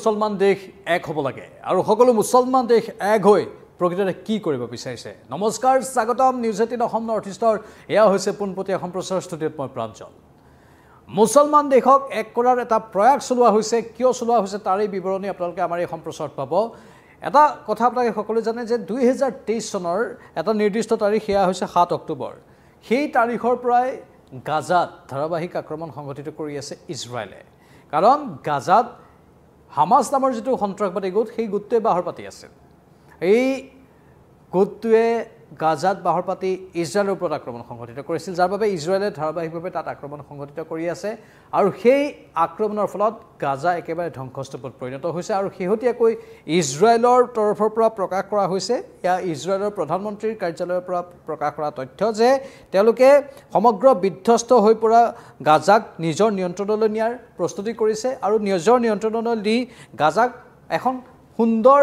মুছলমান দেশ এক হ'ব লাগে আৰু সকলো মুছলমান দেশ এক হৈ প্ৰকৃততে কি কৰিব বিচাৰিছে নমস্কাৰ স্বাগতম নিউজ 18 অসম নৰ্থ ইষ্টৰ এয়া হৈছে পোনপটীয়া সম্প্ৰচাৰ ষ্টুডিঅ'ত মই প্ৰাঞ্জল মুছলমান দেশক এক কৰাৰ এটা প্ৰয়াস চলোৱা হৈছে কিয় চলোৱা হৈছে তাৰে বিৱৰণী আপোনালোকে আমাৰ এই সম্প্ৰচাৰত পাব এটা কথা আপোনালোকে সকলোৱে জানে যে 2023 চনৰ এটা নিৰ্দিষ্ট তাৰিখ সেয়া হৈছে 7 অক্টোবৰ সেই তাৰিখৰ পৰাই গাজাত ধাৰাবাহিক আক্ৰমণ সংঘটিত কৰি আছে ইজৰাইলে কাৰণ গাজাত হামাস নামৰ যেটো সন্ত্ৰাসবাদী গোট সেই গোটটোৱে বাহৰ পাতি আছে এই গোটটোৱে গাজাত বাহৰ পাতি ইজৰাইলৰ ওপৰত আক্ৰমণ সংঘটিত কৰিছিল যাৰ বাবে ইজৰাইলে ধাৰাবাহিকভাৱে তাত আক্ৰমণ সংঘটিত কৰি আছে আৰু সেই আক্ৰমণৰ ফলত গাজা একেবাৰে ধ্বংসস্তূপত পৰিণত হৈছে আৰু শেহতীয়াকৈ ইজৰাইলৰ তৰফৰ পৰা প্ৰকাশ কৰা হৈছে ইয়া ইজৰাইলৰ প্ৰধানমন্ত্ৰীৰ কাৰ্যালয়ৰ পৰা প্ৰকাশ কৰা তথ্য যে তেওঁলোকে সমগ্ৰ বিধ্বস্ত হৈ পৰা গাজাক নিজৰ নিয়ন্ত্ৰণলৈ নিয়াৰ প্ৰস্তুতি কৰিছে আৰু নিজৰ নিয়ন্ত্ৰণলৈ দি গাজাক এখন সুন্দৰ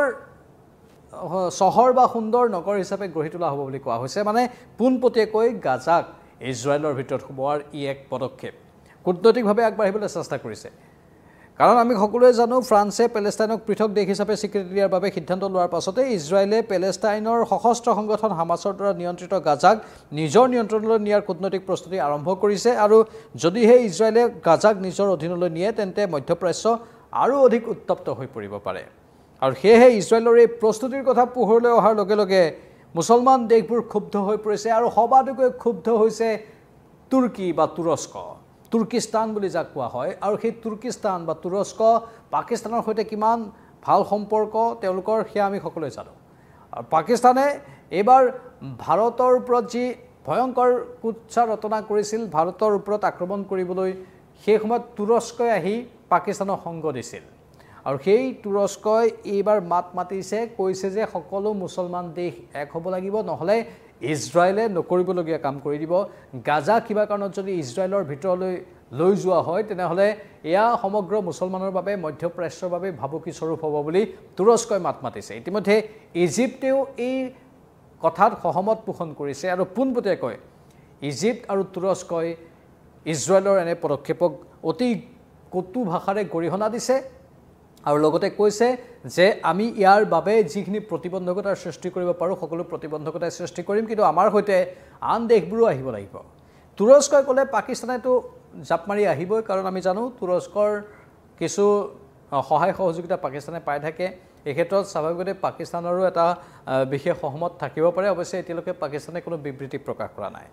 শহৰ বা সুন্দৰ নগৰ হিচাপে গঢ়ি তোলা হ'ব বুলি কোৱা হৈছে মানে পোনপটীয়াকৈ গাজাক ইজৰাইলৰ ভিতৰত সোমোৱাৰ ই এক পদক্ষেপ কূটনৈতিকভাৱে আগবাঢ়িবলৈ চেষ্টা কৰিছে কাৰণ আমি সকলোৱে জানো ফ্ৰান্সে পেলেষ্টাইনক পৃথক দেশ হিচাপে স্বীকৃতি দিয়াৰ বাবে সিদ্ধান্ত লোৱাৰ পাছতে ইজৰাইলে পেলেষ্টাইনৰ সশস্ত্ৰ সংগঠন হামাছৰ দ্বাৰা নিয়ন্ত্ৰিত গাজাক নিজৰ নিয়ন্ত্ৰণলৈ নিয়াৰ কূটনৈতিক প্ৰস্তুতি আৰম্ভ কৰিছে আৰু যদিহে ইজৰাইলে গাজাক নিজৰ অধীনলৈ নিয়ে তেন্তে মধ্যপ্ৰাচ্য আৰু অধিক উত্তপ্ত হৈ পৰিব পাৰে আৰু সেয়েহে ইজৰাইলৰ এই প্ৰস্তুতিৰ কথা পোহৰলৈ অহাৰ লগে লগে মুছলমান দেশবোৰ ক্ষুব্ধ হৈ পৰিছে আৰু সবাতোকৈ ক্ষুব্ধ হৈছে তুৰ্কী বা তুৰ্কিস্তান বুলি যাক কোৱা হয় আৰু সেই তুৰ্কিস্তান বা তুৰস্ক পাকিস্তানৰ সৈতে কিমান ভাল সম্পৰ্ক তেওঁলোকৰ সেয়া আমি সকলোৱে জানো আৰু পাকিস্তানে এইবাৰ ভাৰতৰ ওপৰত যি ভয়ংকৰ কুৎসা ৰচনা কৰিছিল ভাৰতৰ ওপৰত আক্ৰমণ কৰিবলৈ সেই সময়ত তুৰস্কই আহি পাকিস্তানক সংগ দিছিল আৰু সেই তুৰস্কই এইবাৰ মাত মাতিছে কৈছে যে সকলো মুছলমান দেশ এক হ'ব লাগিব নহলে ইজৰাইলে নকৰিবলগীয়া কাম কৰি দিব গাজা কিবা কাৰণত যদি ইজৰাইলৰ ভিতৰলৈ লৈ যোৱা হয় তেনেহলে এয়া সমগ্ৰ মুছলমানৰ বাবে মধ্যপ্ৰাচ্যৰ বাবে ভাবুকি স্বৰূপ হ'ব বুলি তুৰস্কই মাত মাতিছে ইতিমধ্যে ইজিপ্তেও এই কথাত সহমত পোষণ কৰিছে আৰু পোনপটীয়াকৈ ইজিপ্ত আৰু তুৰস্কই ইজৰাইলৰ এনে পদক্ষেপক অতি কটু ভাষাৰে গৰিহণা দিছে আৰু লগতে কৈছে যে আমি ইয়াৰ বাবে যিখিনি প্ৰতিবন্ধকতাৰ সৃষ্টি কৰিব পাৰো সকলো প্ৰতিবন্ধকতাৰ সৃষ্টি কৰিম কিন্তু আমাৰ হৈতে আন দেশবোৰো আহিব লাগিব তুৰস্কই ক'লে পাকিস্তানেতো জাপ মাৰি আহিবই কাৰণ আমি জানো তুৰস্কৰ কিছু সহায় সহযোগিতা পাকিস্তানে পাই থাকে এই ক্ষেত্ৰত স্বাভাৱিকতে পাকিস্তানৰো এটা বিশেষ সহমত থাকিব পাৰে অৱশ্যে এতিয়ালৈকে পাকিস্তানে কোনো বিবৃতি প্ৰকাশ কৰা নাই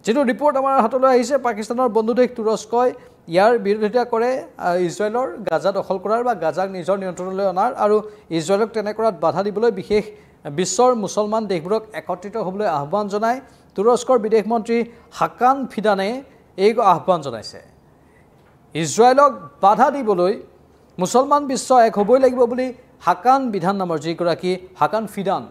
যেটো ৰিপৰ্ট আমাৰ হাতলৈ আহিছে পাকিস্তানৰ বন্ধু দেশ তুৰস্কই ইয়াৰ বিৰোধিতা কৰে ইজৰাইলৰ গাজা দখল কৰাৰ বা গাজাক নিজৰ নিয়ন্ত্ৰণলৈ অনাৰ আৰু ইজৰাইলক তেনে কৰাত বাধা দিবলৈ বিশেষ বিশ্বৰ মুছলমান দেশবোৰক একত্ৰিত হ'বলৈ আহ্বান জনায় তুৰস্কৰ বিদেশ মন্ত্ৰী হাকান ফিদানে এই আহ্বান জনাইছে ইজৰাইলক বাধা দিবলৈ মুছলমান বিশ্ব এক হ'বই লাগিব বুলি হাকান বিধান নামৰ যিগৰাকী হাকান ফিদান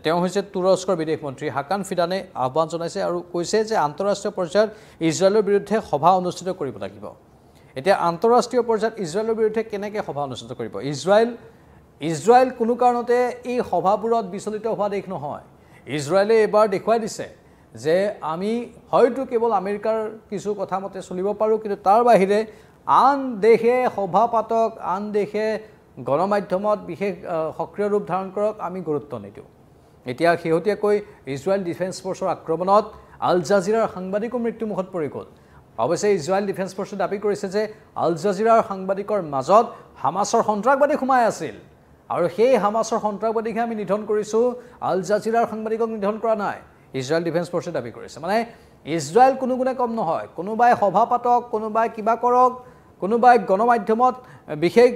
তেওঁ হৈছে তুৰস্কৰ বিদেশ মন্ত্ৰী হাকান ফিদানে আহ্বান জনাইছে আৰু কৈছে যে আন্তঃৰাষ্ট্ৰীয় পৰ্যায়ত ইজৰাইলৰ বিৰুদ্ধে সভা অনুষ্ঠিত কৰিব লাগিব এতিয়া আন্তঃৰাষ্ট্ৰীয় পৰ্যায়ত ইজৰাইলৰ বিৰুদ্ধে কেনেকৈ সভা অনুষ্ঠিত কৰিব ইজৰাইল কোনো কাৰণতে এই সভাবোৰত বিচলিত হোৱা দেশ নহয় ইজৰাইলে এবাৰ দেখুৱাই দিছে যে আমি হয়তো কেৱল আমেৰিকাৰ কিছু কথা মতে চলিব পাৰোঁ কিন্তু তাৰ বাহিৰে আন দেশে সভা পাতক আন দেশে গণমাধ্যমত বিশেষ সক্ৰিয় ৰূপ ধাৰণ কৰক আমি গুৰুত্ব নিদিওঁ এতিয়া শেহতীয়াকৈ ইজৰাইল ডিফেন্স ফৰ্চৰ আক্ৰমণত আল জাজিৰাৰ সাংবাদিকো মৃত্যুমুখত পৰি গ'ল অৱশ্যে ইজৰাইল ডিফেন্স ফৰ্চে দাবী কৰিছে যে আল জাজিৰাৰ সাংবাদিকৰ মাজত হামাছৰ সন্ত্ৰাসবাদী সোমাই আছিল আৰু সেই হামাছৰ সন্ত্ৰাসবাদীকহে আমি নিধন কৰিছোঁ আল জাজিৰাৰ সাংবাদিকক নিধন কৰা নাই ইজৰাইল ডিফেন্স ফৰ্চে দাবী কৰিছে মানে ইজৰাইল কোনো গুণে কম নহয় কোনোবাই সভা পাতক কোনোবাই কিবা কৰক কোনোবাই গণমাধ্যমত বিশেষ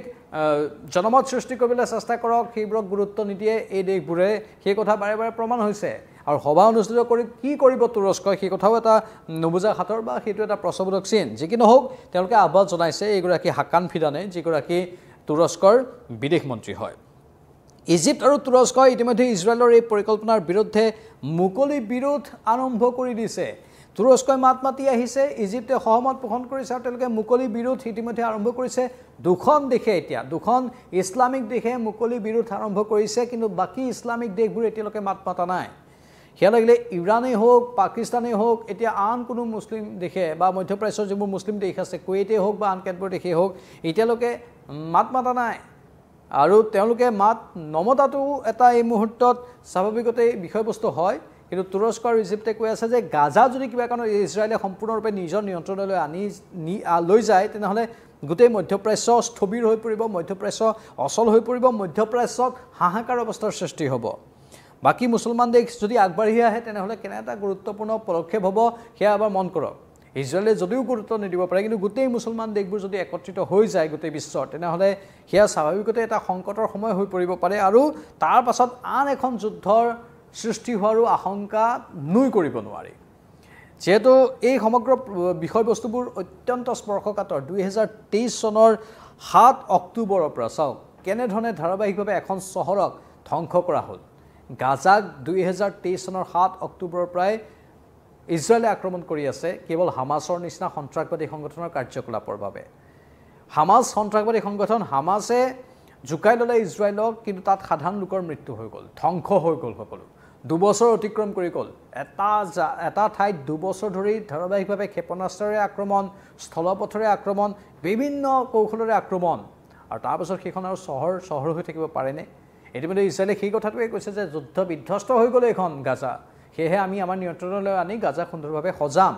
জনমত সৃষ্টি কৰিবলৈ চেষ্টা কৰক সেইবোৰক গুৰুত্ব নিদিয়ে এই দেশবোৰে সেই কথা বাৰে বাৰে প্ৰমাণ হৈছে আৰু সভা অনুষ্ঠিত কৰি কি কৰিব তুৰস্কই সেই কথাও এটা নুবুজা খাতৰ বা সেইটো এটা প্ৰশ্নবোধক চিন যি কি নহওক তেওঁলোকে আহ্বান জনাইছে এইগৰাকী হাকান ফিদানে যিগৰাকী তুৰস্কৰ বিদেশ মন্ত্ৰী হয় ইজিপ্ত আৰু তুৰস্কই ইতিমধ্যে ইজৰাইলৰ এই পৰিকল্পনাৰ বিৰুদ্ধে মুকলি বিৰোধ আৰম্ভ কৰি দিছে তুৰস্কই মাত মাতি আহিছে ইজিপ্তে সহমত পোষণ কৰিছে আৰু তেওঁলোকে মুকলি বিৰোধ ইতিমধ্যে আৰম্ভ কৰিছে দুখন ইছলামিক দেশে মুকলি বিৰোধ আৰম্ভ কৰিছে কিন্তু বাকী ইছলামিক দেশবোৰ এতিয়ালৈকে মাত মাতা নাই সেয়া লাগিলে ইৰানেই হোক পাকিস্তানেই হোক এতিয়া আন কোনো মুছলিম দেশে বা মধ্যপ্ৰাচ্যৰ যিবোৰ মুছলিম দেশ আছে কুৱেইটেই হোক বা আন কেতবোৰ দেশেই হোক এতিয়ালৈকে মাত মাতা নাই আৰু তেওঁলোকে মাত নমতাটো এটা এই মুহূৰ্তত স্বাভাৱিকতে বিষয়বস্তু হয় কিন্তু তুৰস্ক আৰু ইজিপ্তে কৈ আছে যে গাজা যদি কিবা কাৰণত ইজৰাইলে সম্পূৰ্ণৰূপে নিজৰ নিয়ন্ত্ৰণলৈ লৈ যায় তেনেহ'লে গোটেই মধ্যপ্ৰাচ্য স্থবিৰ হৈ পৰিব মধ্যপ্ৰাচ্য অচল হৈ পৰিব মধ্যপ্ৰাচ্যত হাহাকাৰ অৱস্থাৰ সৃষ্টি হ'ব বাকী মুছলমান দেশ যদি আগবাঢ়ি আহে তেনেহ'লে কেনে এটা গুৰুত্বপূৰ্ণ পদক্ষেপ হ'ব সেয়া এবাৰ মন কৰক ইজৰাইলে যদিও গুৰুত্ব নিদিব পাৰে কিন্তু গোটেই মুছলমান দেশবোৰ যদি একত্ৰিত হৈ যায় গোটেই বিশ্বৰ তেনেহ'লে সেয়া স্বাভাৱিকতে এটা সংকটৰ সময় হৈ পৰিব পাৰে আৰু তাৰ পাছত আন এখন যুদ্ধৰ সৃষ্টি হোৱাৰো আশংকা নুই কৰিব নোৱাৰি যেহেতু এই সমগ্ৰ বিষয়বস্তুবোৰ অত্যন্ত স্পৰ্শকাতৰ 2023 চনৰ 7 অক্টোবৰৰ পৰা চাওক কেনেধৰণে ধাৰাবাহিকভাৱে এখন চহৰক ধ্বংস কৰা হ'ল গাজাক 2023 চনৰ 7 অক্টোবৰৰ পৰাই ইজৰাইলে আক্ৰমণ কৰি আছে কেৱল হামাছৰ নিচিনা সন্ত্ৰাসবাদী সংগঠনৰ কাৰ্যকলাপৰ বাবে হামাছ সন্ত্ৰাসবাদী সংগঠন হামাছে জুকাই ল'লে ইজৰাইলক কিন্তু তাত সাধাৰণ লোকৰ মৃত্যু হৈ গ'ল ধ্বংস হৈ গ'ল সকলো 2 বছৰ অতিক্ৰম কৰি গ'ল এটা ঠাইত 2 বছৰ ধৰি ধাৰাবাহিকভাৱে ক্ষেপণাস্ত্ৰৰে আক্ৰমণ স্থলপথৰে আক্ৰমণ বিভিন্ন কৌশলৰে আক্ৰমণ আৰু তাৰ পাছত সেইখন আৰু চহৰ হৈ থাকিব পাৰেনে ইতিমধ্যে ইজৰাইলে সেই কথাটোৱে কৈছে যে যুদ্ধ বিধ্বস্ত হৈ গ'ল এখন গাজা সেয়েহে আমি আমাৰ নিয়ন্ত্ৰণলৈ আনি গাজা সুন্দৰভাৱে সজাম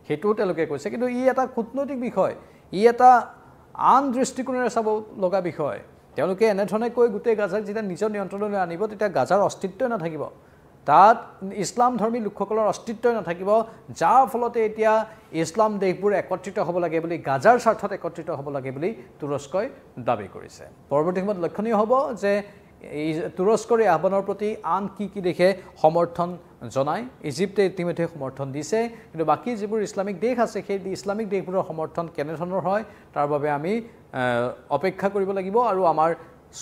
সেইটোও তেওঁলোকে কৈছে কিন্তু ই এটা কূটনৈতিক বিষয় ই এটা আন দৃষ্টিকোণেৰে চাব লগা বিষয় তেওঁলোকে এনেধৰণে কৈ গোটেই গাজাক যেতিয়া নিজৰ নিয়ন্ত্ৰণলৈ আনিব তেতিয়া গাজাৰ অস্তিত্বই নাথাকিব তাত ইছলাম ধৰ্মী লোকসকলৰ অস্তিত্বই নাথাকিব যাৰ ফলতে এতিয়া ইছলাম দেশবোৰ একত্ৰিত হ'ব লাগে বুলি গাজাৰ স্বাৰ্থত একত্ৰিত হ'ব লাগে বুলি তুৰস্কই দাবী কৰিছে পৰৱৰ্তী সময়ত লক্ষণীয় হ'ব যে এই তুৰস্কৰ এই আহ্বানৰ প্ৰতি আন কি দেশে সমৰ্থন জনায় ইজিপ্তে ইতিমধ্যে সমৰ্থন দিছে কিন্তু বাকী যিবোৰ ইছলামিক দেশ আছে সেই ইছলামিক দেশবোৰৰ সমৰ্থন কেনেধৰণৰ হয় তাৰ বাবে আমি অপেক্ষা কৰিব লাগিব আৰু আমাৰ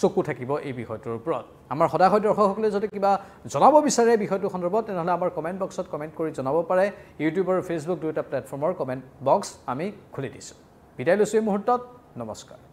চকু থাকিব এই বিষয়টোৰ ওপৰত আমাৰ সদায় দৰ্শকসকলে যদি কিবা জনাব বিচাৰে বিষয়টো সন্দৰ্ভত তেনেহ'লে আমাৰ কমেণ্ট বক্সত কমেণ্ট কৰি জনাব পাৰে ইউটিউব আৰু ফেচবুক দুয়োটা প্লেটফৰ্মৰ কমেণ্ট বক্স আমি খুলি দিছোঁ বিদায় লৈছোঁ এই মুহূৰ্তত নমস্কাৰ